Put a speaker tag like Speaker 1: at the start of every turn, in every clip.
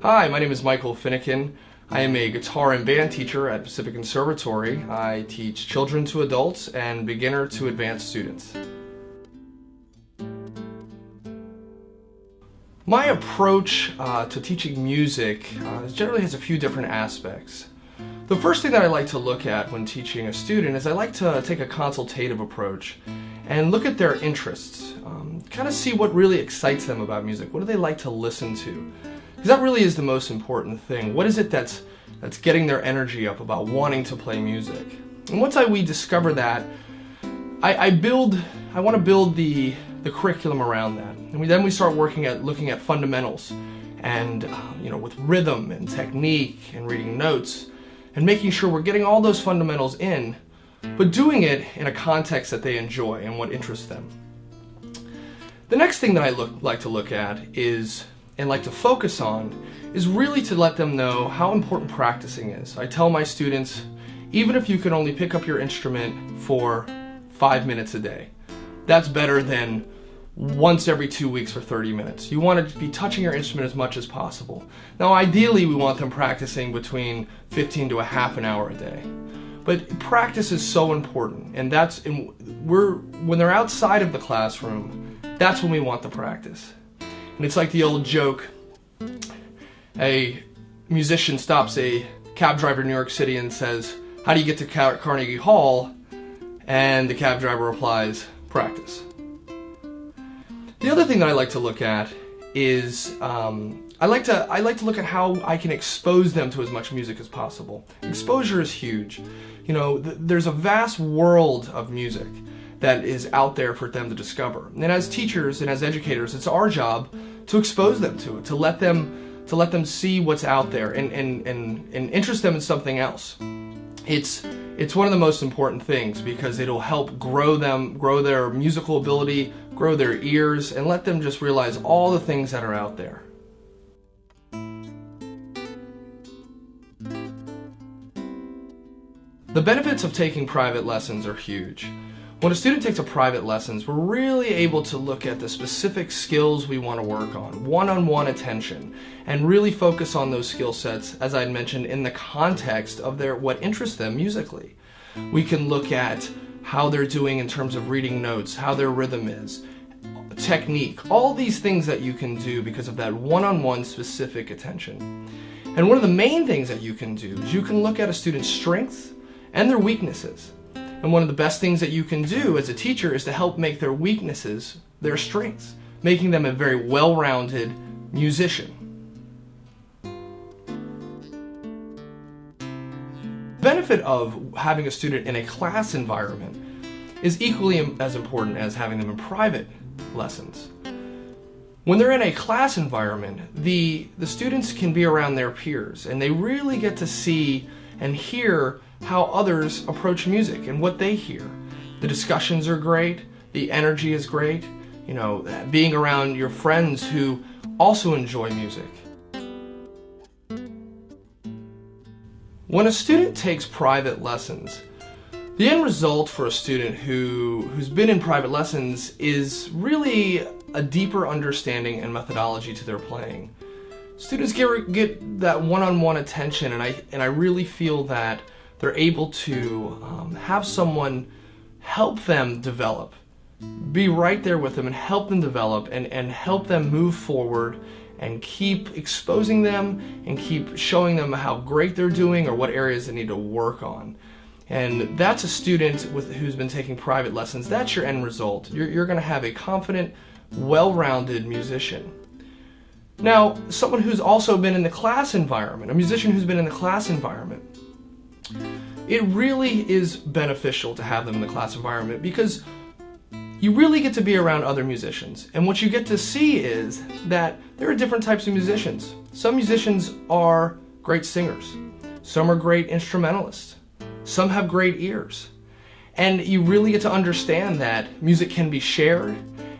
Speaker 1: Hi, my name is Michael Finnegan. I am a guitar and band teacher at Pacific Conservatory. I teach children to adults and beginner to advanced students. My approach to teaching music generally has a few different aspects. The first thing that I like to look at when teaching a student is I like to take a consultative approach and look at their interests, kind of see what really excites them about music. What do they like to listen to? Because that really is the most important thing. What is it that's getting their energy up about wanting to play music? And once we discover that, I want to build the curriculum around that. And then we start looking at fundamentals and with rhythm and technique and reading notes and making sure we're getting all those fundamentals in, but doing it in a context that they enjoy and what interests them. The next thing that I like to look at is, and like to focus on, is really to let them know how important practicing is. I tell my students, even if you can only pick up your instrument for 5 minutes a day, that's better than once every 2 weeks for 30 minutes. You want to be touching your instrument as much as possible. Now ideally we want them practicing between 15 to a half an hour a day. But practice is so important, and when they're outside of the classroom, that's when we want the practice. And it's like the old joke, a musician stops a cab driver in New York City and says, "How do you get to Carnegie Hall?" And the cab driver replies, "Practice." The other thing that I like to look at is I like to look at how I can expose them to as much music as possible. Exposure is huge. There's a vast world of music that is out there for them to discover. And as teachers and as educators, it's our job to expose them to it, to let them see what's out there and interest them in something else. It's one of the most important things because it'll help grow their musical ability, grow their ears, and let them just realize all the things that are out there. The benefits of taking private lessons are huge. When a student takes a private lessons, we're really able to look at the specific skills we want to work on, one-on-one attention, and really focus on those skill sets, as I mentioned, in the context of what interests them musically. We can look at how they're doing in terms of reading notes, how their rhythm is, technique, all these things that you can do because of that one-on-one specific attention. And one of the main things that you can do is you can look at a student's strengths and their weaknesses. And one of the best things that you can do as a teacher is to help make their weaknesses their strengths, making them a very well-rounded musician. The benefit of having a student in a class environment is equally as important as having them in private lessons. When they're in a class environment, the students can be around their peers and they really get to see and hear how others approach music and what they hear. The discussions are great, the energy is great, being around your friends who also enjoy music. When a student takes private lessons, the end result for a student who's been in private lessons is really a deeper understanding and methodology to their playing. Students get that one-on-one attention, and I really feel that they're able to have someone help them develop, be right there with them and help them develop and help them move forward and keep exposing them and keep showing them how great they're doing or what areas they need to work on. And that's a student who's been taking private lessons. That's your end result. You're going to have a confident, well-rounded musician. Now, someone who's also been in the class environment, a musician who's been in the class environment, it really is beneficial to have them in the class environment because you really get to be around other musicians. And what you get to see is that there are different types of musicians. Some musicians are great singers. Some are great instrumentalists. Some have great ears. And you really get to understand that music can be shared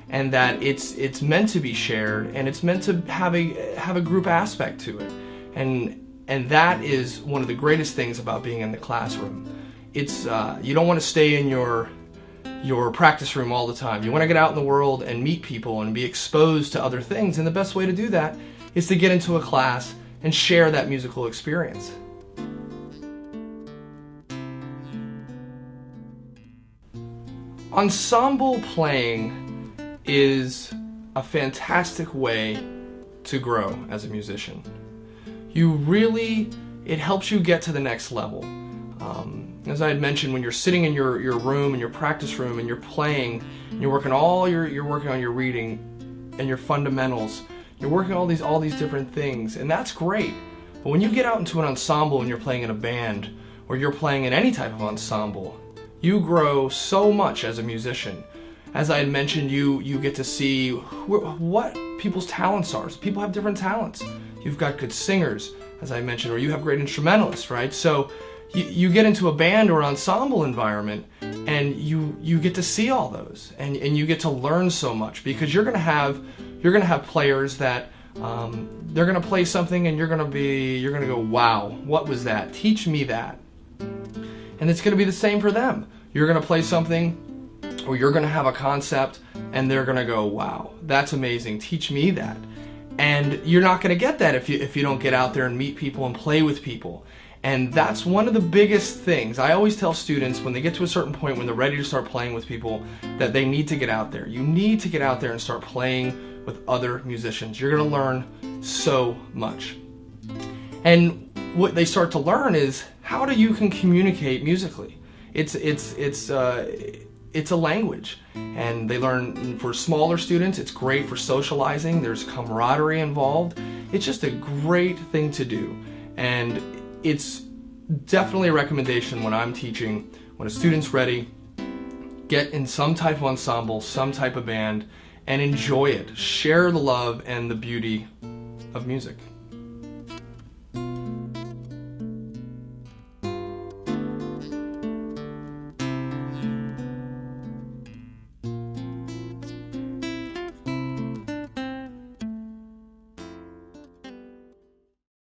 Speaker 1: and that it's meant to be shared and it's meant to have a group aspect to it. And that is one of the greatest things about being in the classroom, It's you don't want to stay in your practice room all the time. You want to get out in the world and meet people and be exposed to other things, and the best way to do that is to get into a class and share that musical experience. Ensemble playing is a fantastic way to grow as a musician. It helps you get to the next level. As I had mentioned, when you're sitting in your room, in your practice room, and you're playing, and you're working on your reading and your fundamentals, you're working all these different things, and that's great. But when you get out into an ensemble and you're playing in a band, or you're playing in any type of ensemble, you grow so much as a musician. As I had mentioned, you get to see what people's talents are. So people have different talents. You've got good singers, as I mentioned, or you have great instrumentalists, right? So you get into a band or ensemble environment, and you get to see all those, and you get to learn so much, because you're gonna have players that they're gonna play something, and you're gonna go, wow, what was that? Teach me that. And it's going to be the same for them. You're going to play something, or you're going to have a concept, and they're going to go, wow, that's amazing, teach me that. And you're not going to get that if you don't get out there and meet people and play with people. And that's one of the biggest things. I always tell students when they get to a certain point, when they're ready to start playing with people, that they need to get out there. You need to get out there and start playing with other musicians. You're going to learn so much. And what they start to learn is how you can communicate musically. It's a language, and they learn. For smaller students, it's great for socializing. There's camaraderie involved. It's just a great thing to do, and it's definitely a recommendation when I'm teaching. When a student's ready, get in some type of ensemble, some type of band, and enjoy it. Share the love and the beauty of music.